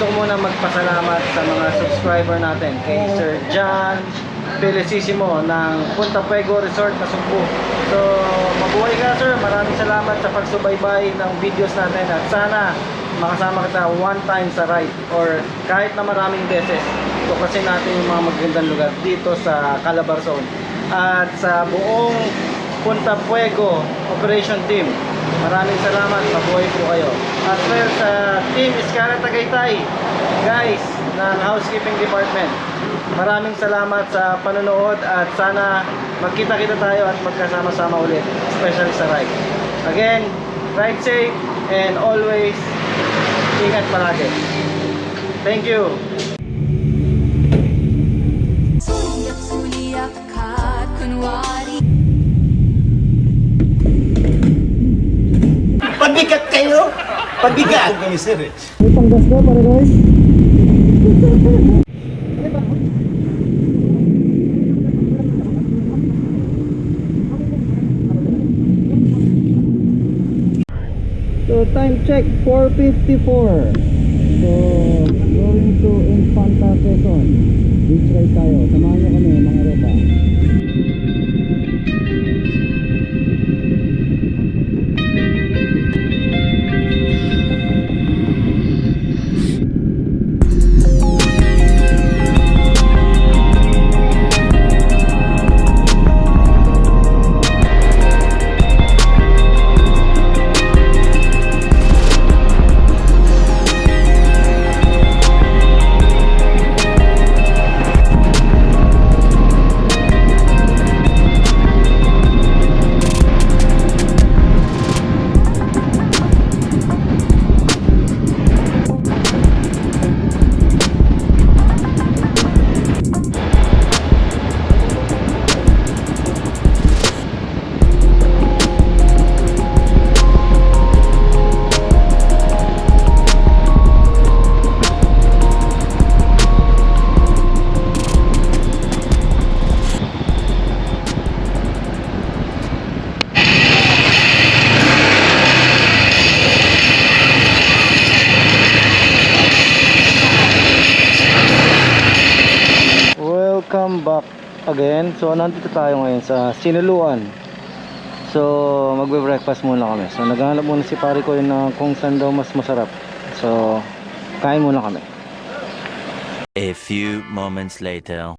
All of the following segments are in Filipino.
gusto ko muna magpasalamat sa mga subscriber natin kay Sir John Felicissimo ng Punta Puego Resort na Sugbo. So mabuhay ka sir, maraming salamat sa pagsubaybay ng videos natin at sana makasama kita one time sa ride or kahit na maraming beses. Ito kasi natin yung mga magagandang lugar dito sa Calabarzon at sa buong Punta Puego Operation Team. Maraming salamat, mabuhay po kayo. As well sa Team Iskara Tagaytay, guys, ng Housekeeping Department. Maraming salamat sa panonood at sana magkita-kita tayo at magkasama-sama ulit, especially sa ride. Again, ride safe and always ingat palagi. Thank you. Suliyak-suliyak ka at kunwari. Pabigat kayo! Pabigat! kami sir eh. May panggas na para guys. So time check 4:54. So going to Infanta Quezon. Beach ride tayo. Samahan niyo kami mga ropa. Welcome back again. So nandito tayo ngayon sa Sinuluan. So magbe-breakfast muna kami. So naghahanap muna si pare ko yun na kung saan daw mas masarap. So kain muna kami. A few moments later.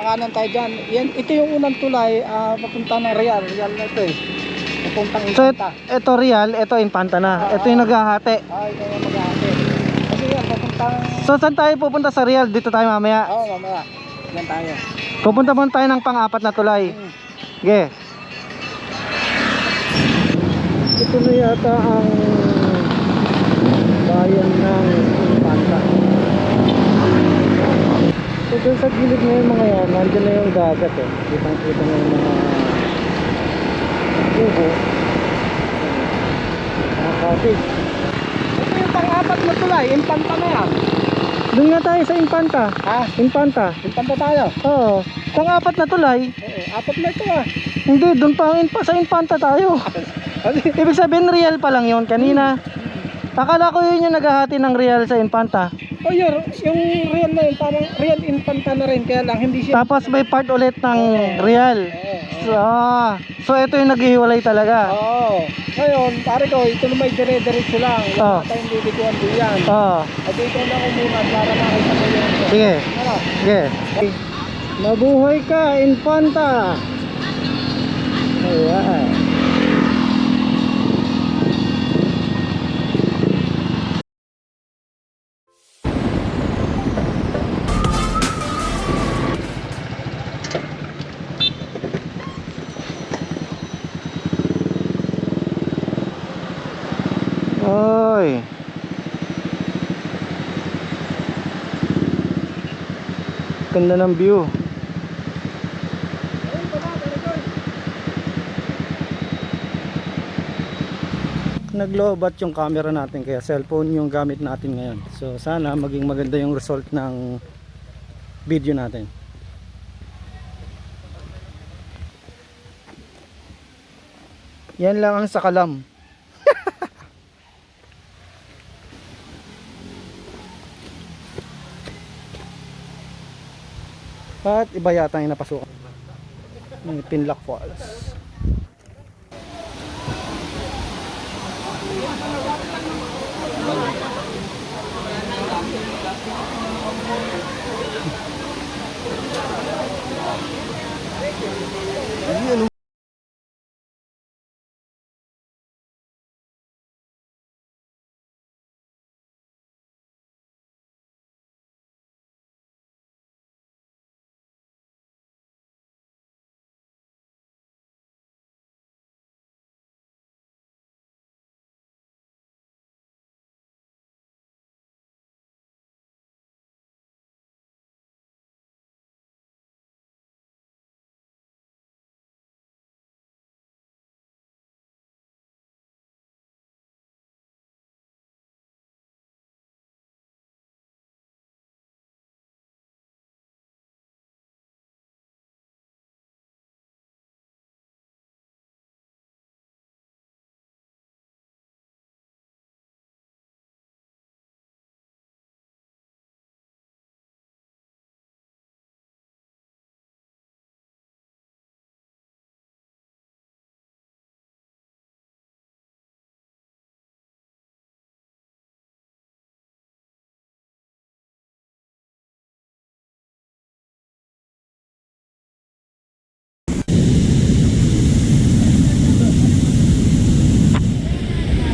kakanan tayo dyan. Yan, ito yung unang tulay papunta ng Real na ito eh. papuntang So Infanta. ito real, ito Infanta na. Ito yung naghahati. Ay, ito yung mag-aate. Kasi yan, papuntang... So saan tayo pupunta sa real? Dito tayo mamaya. Mamaya. Yan tayo. Pupunta muna tayo ng pang-apat na tulay. Sige. Ito na yata ang bayan ng Infanta. So dun sa gilid na yung mga yan, nandun na yung dagat eh. Kitang-kita na yung mga kubo. Mga cottage. Ito yung pang-apat na tulay. Infanta na yan. Doon nga tayo sa Infanta. Ha? Infanta. Infanta tayo. Oo. Pang-apat na tulay. Oo, apat na ito ah. Hindi, doon pa sa Infanta tayo. Ibig sabihin real pa lang yun kanina. Akala ko yun yung naghahati ng real sa Infanta. Oh, yung real na yun, parang real Infanta na rin. Kaya lang, hindi siya... Tapos may part ulit ng real. So ito yung naghihiwalay talaga. Oo. Ngayon, pare ko, ito na may dire-diretso lang. Oo. Wala tayong lilikuan diyan. Oo. At ito na ako muna para makita mo yung... Sige. Ano? Sige. Mabuhay ka, Infanta. Ayan. Oy. Ganda ng view. Naglobat yung camera natin kaya cellphone yung gamit natin ngayon. So sana maging maganda yung result ng video natin. Yan lang ang sakalam. At iba yata yung napasukan. May Pinlock Falls.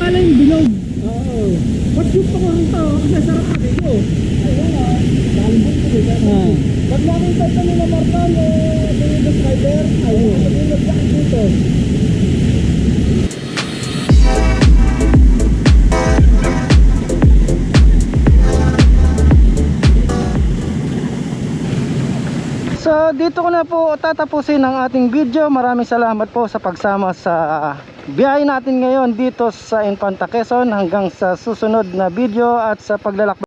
Pala yung bilog. Oo. Ba't yung pakurita? Kasi sarap na dito. Ayun ah. Lalibot ko dito. Pag nakita ka nila Martan, the driver, ayun. Ayun, nagdaan dito. So dito ko na po tatapusin ang ating video. Maraming salamat po sa pagsama sa biyahe natin ngayon dito sa Infanta Quezon. Hanggang sa susunod na video at sa paglalakbay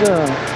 ka.